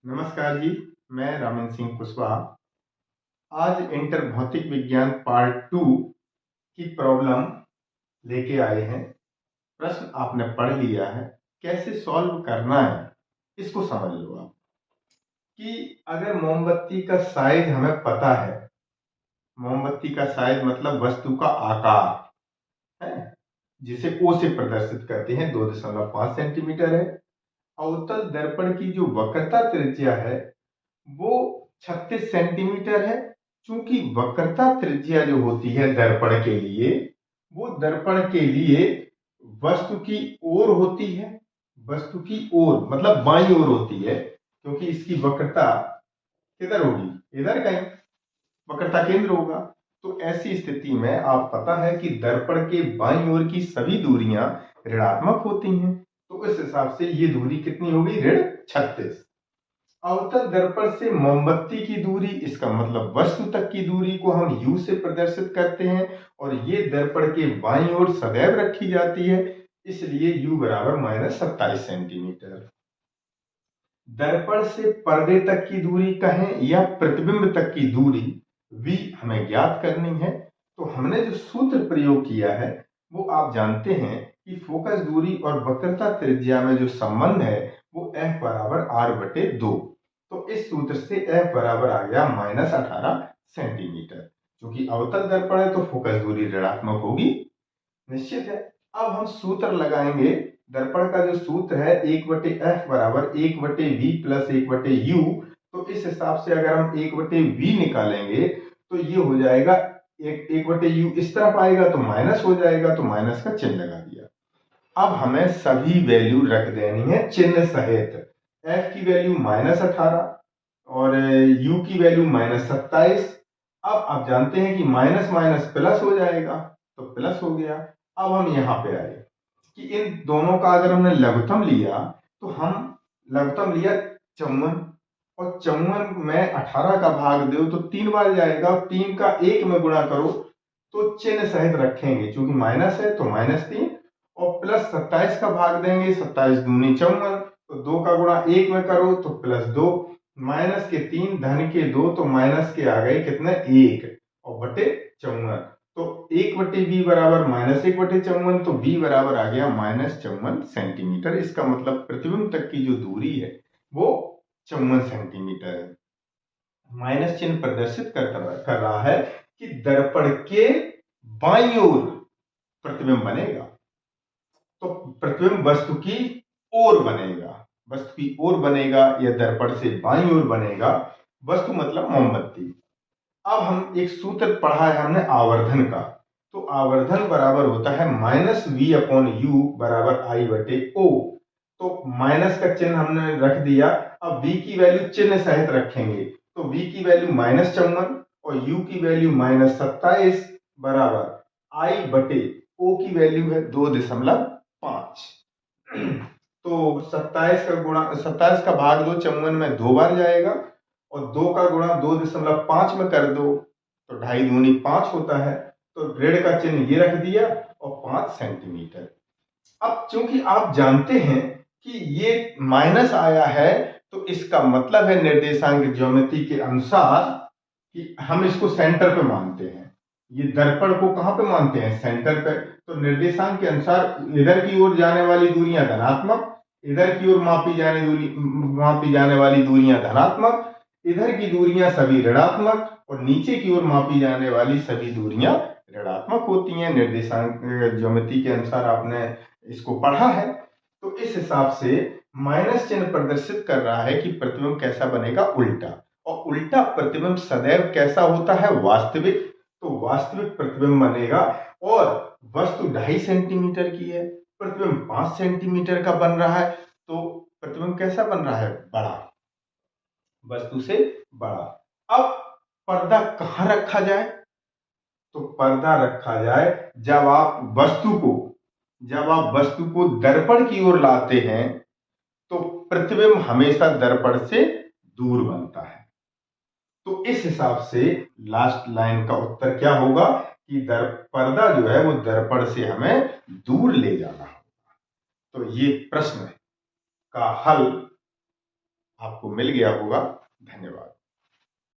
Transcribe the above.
नमस्कार जी। मैं रामन सिंह कुशवाहा आज इंटर भौतिक विज्ञान पार्ट 2 की प्रॉब्लम लेके आए हैं। प्रश्न आपने पढ़ लिया है, कैसे सॉल्व करना है इसको समझ लो आप। कि अगर मोमबत्ती का साइज हमें पता है, मोमबत्ती का साइज मतलब वस्तु का आकार है, जिसे ओ से प्रदर्शित करते हैं, 2.5 सेंटीमीटर है। अवतल दर्पण की जो वक्रता त्रिज्या है वो 36 सेंटीमीटर है। चूंकि वक्रता त्रिज्या जो होती है दर्पण के लिए, वो दर्पण के लिए वस्तु की ओर होती है। वस्तु की ओर मतलब बाईं ओर होती है, क्योंकि इसकी वक्रता किधर होगी, इधर कहीं वक्रता केंद्र होगा। तो ऐसी स्थिति में आप पता है कि दर्पण के बाईं ओर की सभी दूरियां ऋणात्मक होती हैं। तो इस हिसाब से ये दूरी कितनी होगी, ऋण 36। अवतल दर्पण से मोमबत्ती की दूरी, इसका मतलब वस्तु तक की दूरी को हम u से प्रदर्शित करते हैं, और ये दर्पण के बाईं ओर सदैव रखी जाती है, इसलिए u बराबर -27 सेंटीमीटर। दर्पण से पर्दे तक की दूरी कहें या प्रतिबिंब तक की दूरी v हमें ज्ञात करनी है। तो हमने जो सूत्र प्रयोग किया है वो आप जानते हैं कि फोकस दूरी और वक्रता त्रिज्या में जो संबंध है वो F बराबर r/2। तो इस सूत्र से F बराबर आ गया -18 सेंटीमीटर। क्योंकि अवतल दर्पण है तो फोकस दूरी ऋणात्मक होगी, निश्चित है। अब हम सूत्र लगाएंगे। दर्पण का जो सूत्र है 1/f बराबर 1/v प्लस 1/u। तो इस हिसाब से अगर हम 1/v निकालेंगे तो ये हो जाएगा 1/u, इस तरफ आएगा तो माइनस हो जाएगा, तो माइनस का चिन्ह लगा दिया। अब हमें सभी वैल्यू रख देनी है चिन्ह सहित। f की वैल्यू -18 और u की वैल्यू -27। अब आप जानते हैं कि माइनस माइनस प्लस हो जाएगा, तो प्लस हो गया। अब हम यहां पे आए कि इन दोनों का अगर हमने लघुत्तम लिया तो हम लघुत्तम लिया 54, और 54 में 18 का भाग दो तो 3 बार जाएगा, और 3 का 1 में गुणा करो तो चिन्ह सहित रखेंगे, क्योंकि माइनस है तो -3, और प्लस 27 का भाग देंगे, 27 दूनी 54, तो 2 का गुणा 1 में करो तो +2, माइनस के 3 धन के 2, तो माइनस के आ गए कितने 1 और बटे 54। तो 1/v बराबर -1/54, तो v बराबर आ गया -54 सेंटीमीटर। इसका मतलब प्रतिबिंब तक की जो दूरी है वो 54 सेंटीमीटर है। माइनस चिन्ह प्रदर्शित कर रहा है कि दर्पण के बाईं ओर प्रतिबिंब बनेगा। तो प्रतिबिंब वस्तु की ओर बनेगा, वस्तु की ओर बनेगा या दर्पण से बाईं ओर बनेगा। वस्तु मतलब मोमबत्ती। अब हम एक सूत्र पढ़ा है हमने आवर्धन का। तो आवर्धन बराबर होता है -v/u बराबर I/O। तो माइनस का चिन्ह हमने रख दिया। अब v की वैल्यू चिन्ह सहित रखेंगे, तो v की वैल्यू -54 और u की वैल्यू -27 बराबर I/O की वैल्यू है 2.5। तो 27 का भाग दो 54 में 2 बार जाएगा, और 2 का गुणा 2.5 में कर दो तो 2.5 दूनी 5 होता है। तो ऋण का चिन्ह ये रख दिया और 5 सेंटीमीटर। अब चूंकि आप जानते हैं कि ये माइनस आया है, तो इसका मतलब है निर्देशांक ज्योमेट्री के अनुसार कि हम इसको सेंटर पे मानते हैं। ये दर्पण को कहां पे मानते हैं, सेंटर पे। तो निर्देशांक के अनुसार इधर की ओर जाने वाली दूरियां धनात्मक, इधर की ओर मापी जाने वाली दूरियां धनात्मक, इधर की दूरियां सभी ऋणात्मक, और नीचे की ओर मापी जाने वाली सभी दूरियां ऋणात्मक होती हैं। निर्देशांक ज्योमेट्री के अनुसार आपने इसको पढ़ा है। तो इस हिसाब से माइनस चिन्ह प्रदर्शित कर रहा है कि प्रतिबिंब कैसा बनेगा, उल्टा। और उल्टा प्रतिबिंब सदैव कैसा होता है, वास्तविक। तो वास्तविक प्रतिबिंब बनेगा, और वस्तु 2.5 सेंटीमीटर की है, प्रतिबिंब 5 सेंटीमीटर का बन रहा है, तो प्रतिबिंब कैसा बन रहा है, बड़ा, वस्तु से बड़ा। अब पर्दा कहां रखा जाए, तो पर्दा रखा जाए जब आप वस्तु को दर्पण की ओर लाते हैं, तो प्रतिबिंब हमेशा दर्पण से दूर बनता है। तो इस हिसाब से लास्ट लाइन का उत्तर क्या होगा कि पर्दा जो है वो दर्पण से हमें दूर ले जाना होगा। तो ये प्रश्न का हल आपको मिल गया होगा। धन्यवाद।